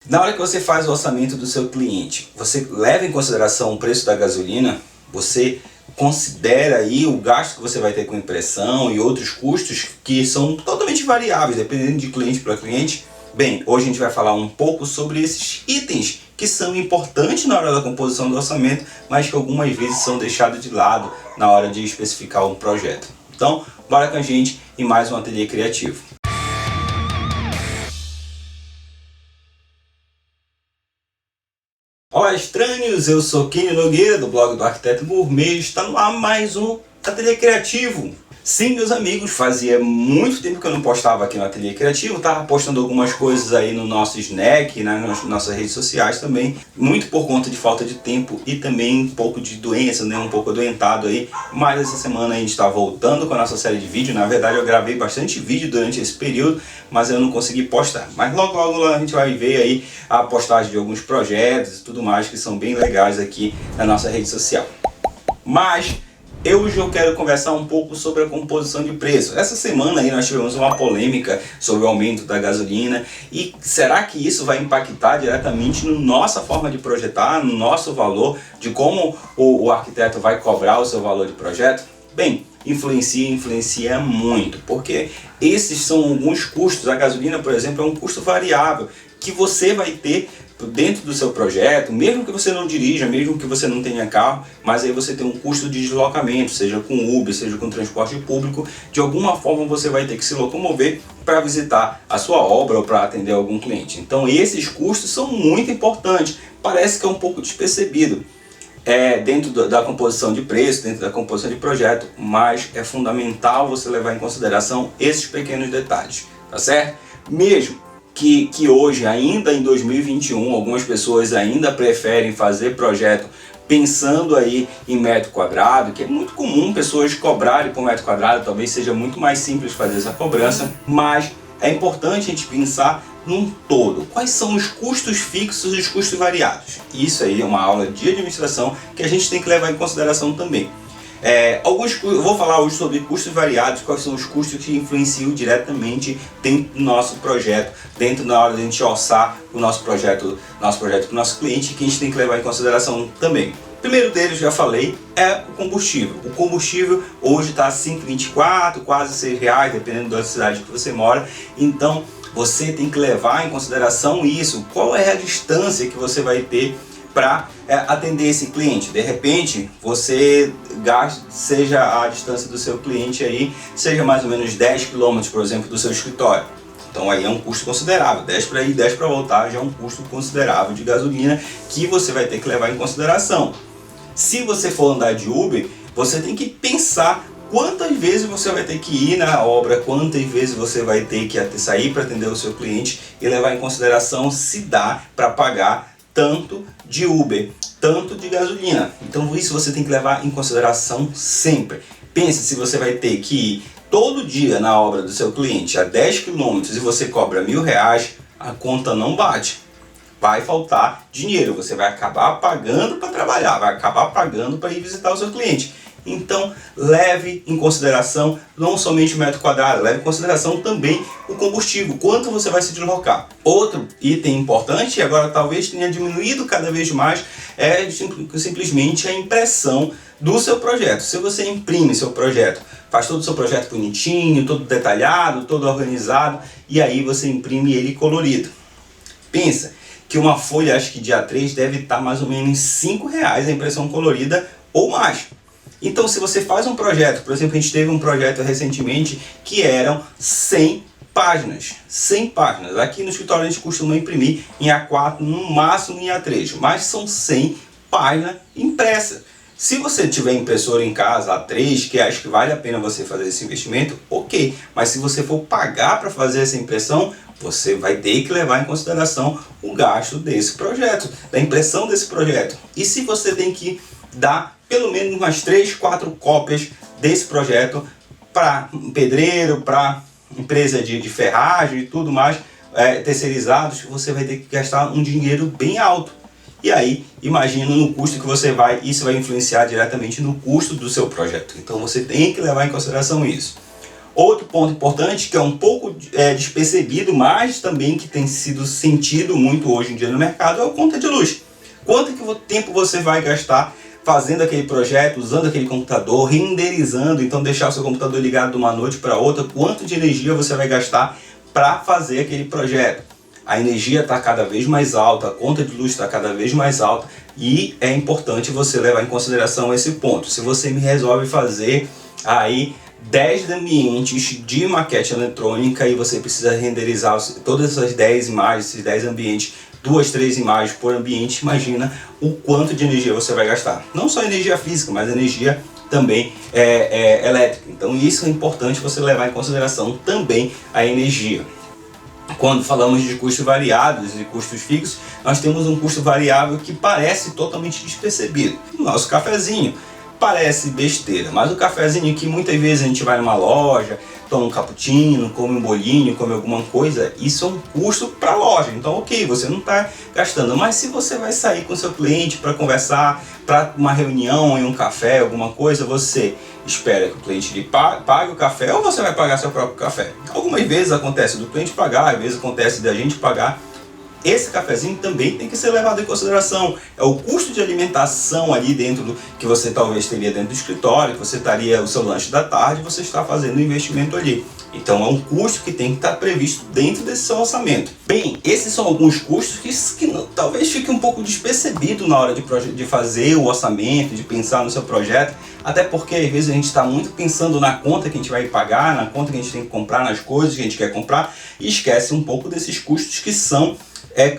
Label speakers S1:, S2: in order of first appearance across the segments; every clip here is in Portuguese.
S1: Na hora que você faz o orçamento do seu cliente, você leva em consideração o preço da gasolina, você considera aí o gasto que você vai ter com impressão e outros custos que são totalmente variáveis, dependendo de cliente para cliente. Bem, hoje a gente vai falar um pouco sobre esses itens que são importantes na hora da composição do orçamento, mas que algumas vezes são deixados de lado na hora de especificar um projeto. Então, bora com a gente em mais um Ateliê Criativo. Olá estranhos, eu sou Kenny Nogueira do blog do Arquiteto Gourmet e está no ar mais um Ateliê Criativo. Sim, meus amigos, fazia muito tempo que eu não postava aqui no Ateliê Criativo, estava postando algumas coisas aí no nosso Snack, nas nossas redes sociais também, muito por conta de falta de tempo e também um pouco de doença, né, um pouco adoentado aí, mas essa semana a gente está voltando com a nossa série de vídeo. Na verdade eu gravei bastante vídeo durante esse período, mas eu não consegui postar, mas logo a gente vai ver aí a postagem de alguns projetos e tudo mais que são bem legais aqui na nossa rede social. Mas hoje eu quero conversar um pouco sobre a composição de preço. Essa semana aí nós tivemos uma polêmica sobre o aumento da gasolina e será que isso vai impactar diretamente na nossa forma de projetar, no nosso valor, de como o arquiteto vai cobrar o seu valor de projeto? Bem, influencia muito, porque esses são alguns custos. A gasolina, por exemplo, é um custo variável que você vai ter dentro do seu projeto, mesmo que você não dirija, mesmo que você não tenha carro, mas aí você tem um custo de deslocamento, seja com Uber, seja com transporte público, de alguma forma você vai ter que se locomover para visitar a sua obra ou para atender algum cliente. Então esses custos são muito importantes, parece que é um pouco despercebido dentro da composição de preço, dentro da composição de projeto, mas é fundamental você levar em consideração esses pequenos detalhes, tá certo? Mesmo que hoje, ainda em 2021, algumas pessoas ainda preferem fazer projeto pensando aí em metro quadrado, que é muito comum pessoas cobrarem por metro quadrado, talvez seja muito mais simples fazer essa cobrança, mas é importante a gente pensar num todo. Quais são os custos fixos e os custos variados? Isso aí é uma aula de administração que a gente tem que levar em consideração também. Eu vou falar hoje sobre custos variados, quais são os custos que influenciam diretamente dentro do nosso projeto, dentro da hora de a gente orçar o nosso projeto para o nosso cliente, que a gente tem que levar em consideração também. O primeiro deles, já falei, é o combustível. O combustível hoje está a R$ 5,24, quase R$ 6, dependendo da cidade que você mora. Então você tem que levar em consideração isso. Qual é a distância que você vai ter para atender esse cliente? De repente você gasta, seja a distância do seu cliente aí, seja mais ou menos 10 km, por exemplo, do seu escritório. Então aí é um custo considerável, 10 para ir, 10 para voltar, já é um custo considerável de gasolina que você vai ter que levar em consideração. Se você for andar de Uber, você tem que pensar quantas vezes você vai ter que ir na obra, quantas vezes você vai ter que sair para atender o seu cliente e levar em consideração se dá para pagar tanto de Uber, tanto de gasolina. Então isso você tem que levar em consideração sempre. Pense se você vai ter que ir todo dia na obra do seu cliente a 10 km e você cobra R$ 1.000, a conta não bate. Vai faltar dinheiro, você vai acabar pagando para trabalhar, vai acabar pagando para ir visitar o seu cliente. Então leve em consideração não somente o metro quadrado, leve em consideração também o combustível, quanto você vai se deslocar. Outro item importante, e agora talvez tenha diminuído cada vez mais, é simplesmente a impressão do seu projeto. Se você imprime seu projeto, faz todo o seu projeto bonitinho, todo detalhado, todo organizado, e aí você imprime ele colorido. Pensa que uma folha, acho que de A3, deve estar mais ou menos R$ 5 a impressão colorida ou mais. Então se você faz um projeto, por exemplo, a gente teve um projeto recentemente que eram 100 páginas. 100 páginas. Aqui no escritório a gente costuma imprimir em A4, no máximo em A3, mas são 100 páginas impressas. Se você tiver impressora em casa A3, que acho que vale a pena você fazer esse investimento, ok. Mas se você for pagar para fazer essa impressão, você vai ter que levar em consideração o gasto desse projeto, da impressão desse projeto. E se você tem que dar pelo menos umas 3, 4 cópias desse projeto para um pedreiro, para empresa de ferragem e tudo mais, terceirizados, você vai ter que gastar um dinheiro bem alto. E aí, imagina no custo que isso vai influenciar diretamente no custo do seu projeto. Então você tem que levar em consideração isso. Outro ponto importante, que é um pouco despercebido, mas também que tem sido sentido muito hoje em dia no mercado, é a conta de luz. Quanto tempo você vai gastar fazendo aquele projeto, usando aquele computador, renderizando, então deixar o seu computador ligado de uma noite para outra, quanto de energia você vai gastar para fazer aquele projeto. A energia está cada vez mais alta, a conta de luz está cada vez mais alta e é importante você levar em consideração esse ponto. Se você me resolve fazer aí 10 ambientes de maquete eletrônica e você precisa renderizar todas essas 10 imagens, esses 10 ambientes, 2, 3 imagens por ambiente, imagina o quanto de energia você vai gastar. Não só energia física, mas energia também elétrica. Então isso é importante você levar em consideração também a energia. Quando falamos de custos variáveis e custos fixos, nós temos um custo variável que parece totalmente despercebido. O nosso cafezinho. Parece besteira, mas o cafezinho que muitas vezes a gente vai numa loja, toma um cappuccino, come um bolinho, come alguma coisa, isso é um custo para a loja. Então, ok, você não está gastando, mas se você vai sair com seu cliente para conversar, para uma reunião em um café, alguma coisa, você espera que o cliente lhe pague o café ou você vai pagar seu próprio café. Algumas vezes acontece do cliente pagar, às vezes acontece da gente pagar. Esse cafezinho também tem que ser levado em consideração. É o custo de alimentação ali dentro do que você talvez teria dentro do escritório, que você estaria o seu lanche da tarde, você está fazendo um investimento ali. Então é um custo que tem que estar previsto dentro desse seu orçamento. Bem, esses são alguns custos que talvez fique um pouco despercebido na hora de fazer o orçamento, de pensar no seu projeto, até porque às vezes a gente está muito pensando na conta que a gente vai pagar, na conta que a gente tem que comprar, nas coisas que a gente quer comprar, e esquece um pouco desses custos que são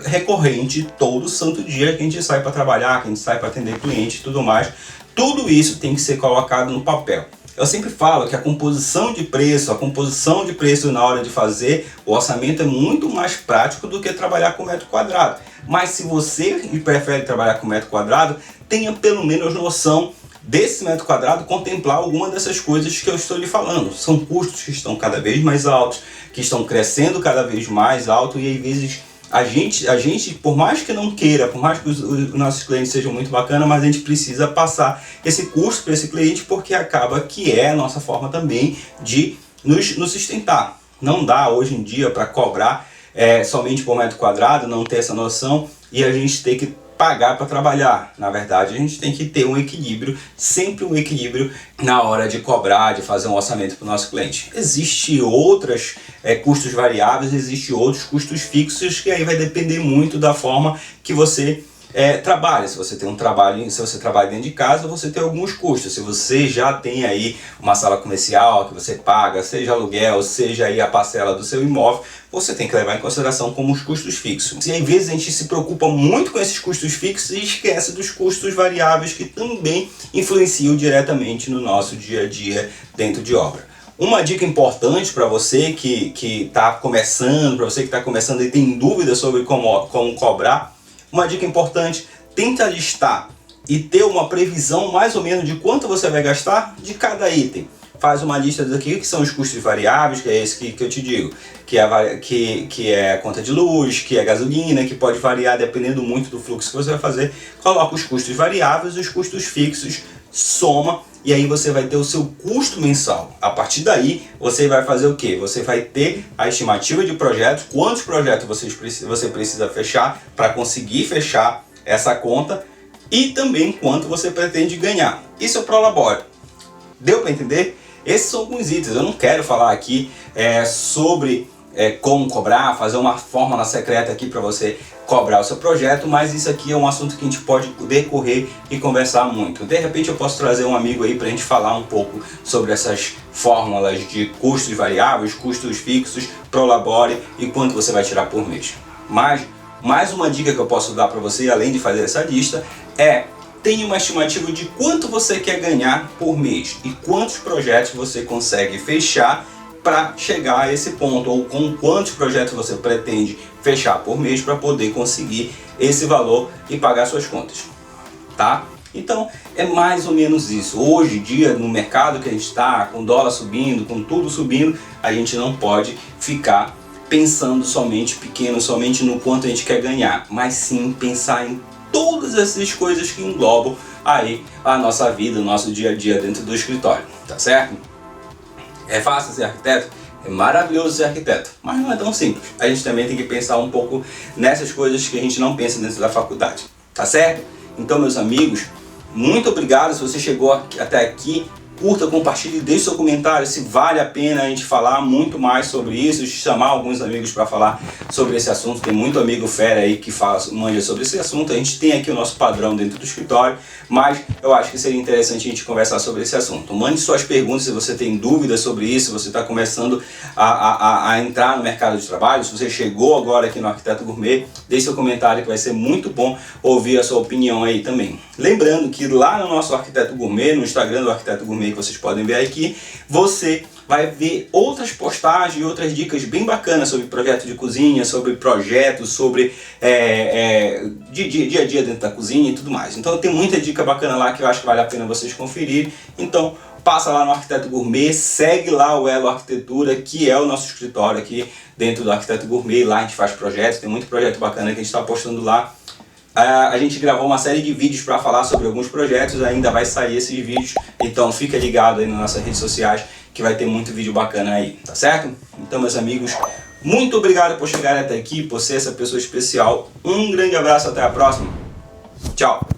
S1: recorrente todo santo dia que a gente sai para trabalhar, que a gente sai para atender cliente e tudo mais. Tudo isso tem que ser colocado no papel. Eu sempre falo que a composição de preço na hora de fazer o orçamento é muito mais prático do que trabalhar com metro quadrado. Mas se você prefere trabalhar com metro quadrado, tenha pelo menos noção desse metro quadrado, contemplar alguma dessas coisas que eu estou lhe falando. São custos que estão cada vez mais altos, que estão crescendo cada vez mais alto e às vezes a gente, por mais que não queira, por mais que os nossos clientes sejam muito bacanas, mas a gente precisa passar esse custo para esse cliente, porque acaba que é a nossa forma também de nos sustentar. Não dá hoje em dia para cobrar somente por metro quadrado, não ter essa noção e a gente ter que pagar para trabalhar. Na verdade, a gente tem que ter um equilíbrio, sempre um equilíbrio na hora de cobrar, de fazer um orçamento para o nosso cliente. Existem outros custos variáveis, existem outros custos fixos, que aí vai depender muito da forma que você trabalha. Se você tem um trabalho, se você trabalha dentro de casa, você tem alguns custos. Se você já tem aí uma sala comercial que você paga, seja aluguel, seja aí a parcela do seu imóvel, você tem que levar em consideração como os custos fixos. E às vezes a gente se preocupa muito com esses custos fixos e esquece dos custos variáveis que também influenciam diretamente no nosso dia a dia dentro de obra. Uma dica importante para você que está começando, para você que está começando e tem dúvidas sobre como cobrar, uma dica importante, tenta listar e ter uma previsão mais ou menos de quanto você vai gastar de cada item. Faz uma lista daqui que são os custos variáveis, que é esse que eu te digo, que é a conta de luz, que é a gasolina, que pode variar dependendo muito do fluxo que você vai fazer. Coloca os custos variáveis e os custos fixos, soma e aí você vai ter o seu custo mensal. A partir daí, você vai fazer o quê? Você vai ter a estimativa de projetos, quantos projetos você precisa fechar para conseguir fechar essa conta e também quanto você pretende ganhar. Isso é o Prolabore. Deu para entender? Esses são alguns itens. Eu não quero falar aqui sobre como cobrar, fazer uma fórmula secreta aqui para você cobrar o seu projeto, mas isso aqui é um assunto que a gente pode decorrer e conversar muito. De repente eu posso trazer um amigo aí para a gente falar um pouco sobre essas fórmulas de custos variáveis, custos fixos, Prolabore e quanto você vai tirar por mês. Mas mais uma dica que eu posso dar para você, além de fazer essa lista, tenha uma estimativa de quanto você quer ganhar por mês e quantos projetos você consegue fechar para chegar a esse ponto, ou com quantos projetos você pretende fechar por mês para poder conseguir esse valor e pagar suas contas, tá? Então é mais ou menos isso. Hoje em dia, no mercado que a gente está, com o dólar subindo, com tudo subindo, a gente não pode ficar pensando somente pequeno, somente no quanto a gente quer ganhar, mas sim pensar em todas essas coisas que englobam aí a nossa vida, o nosso dia a dia dentro do escritório, tá certo? É fácil ser arquiteto? É maravilhoso ser arquiteto, mas não é tão simples. A gente também tem que pensar um pouco nessas coisas que a gente não pensa dentro da faculdade, tá certo? Então, meus amigos, muito obrigado se você chegou até aqui. Curta, compartilhe, deixe seu comentário se vale a pena a gente falar muito mais sobre isso, chamar alguns amigos para falar sobre esse assunto. Tem muito amigo fera aí que manja sobre esse assunto. A gente tem aqui o nosso padrão dentro do escritório, mas eu acho que seria interessante a gente conversar sobre esse assunto. Mande suas perguntas se você tem dúvidas sobre isso, se você está começando a entrar no mercado de trabalho, se você chegou agora aqui no Arquiteto Gourmet, deixe seu comentário que vai ser muito bom ouvir a sua opinião aí também. Lembrando que lá no nosso Arquiteto Gourmet, no Instagram do Arquiteto Gourmet, que vocês podem ver aqui, você vai ver outras postagens e outras dicas bem bacanas sobre projeto de cozinha, sobre projetos, sobre dia a dia dentro da cozinha e tudo mais. Então tem muita dica bacana lá que eu acho que vale a pena vocês conferirem. Então passa lá no Arquiteto Gourmet, segue lá o Elo Arquitetura, que é o nosso escritório aqui dentro do Arquiteto Gourmet. Lá a gente faz projetos, tem muito projeto bacana que a gente está postando lá. A gente gravou uma série de vídeos para falar sobre alguns projetos, ainda vai sair esses vídeos, então fica ligado aí nas nossas redes sociais que vai ter muito vídeo bacana aí, tá certo? Então, meus amigos, muito obrigado por chegarem até aqui, por ser essa pessoa especial. Um grande abraço, até a próxima. Tchau!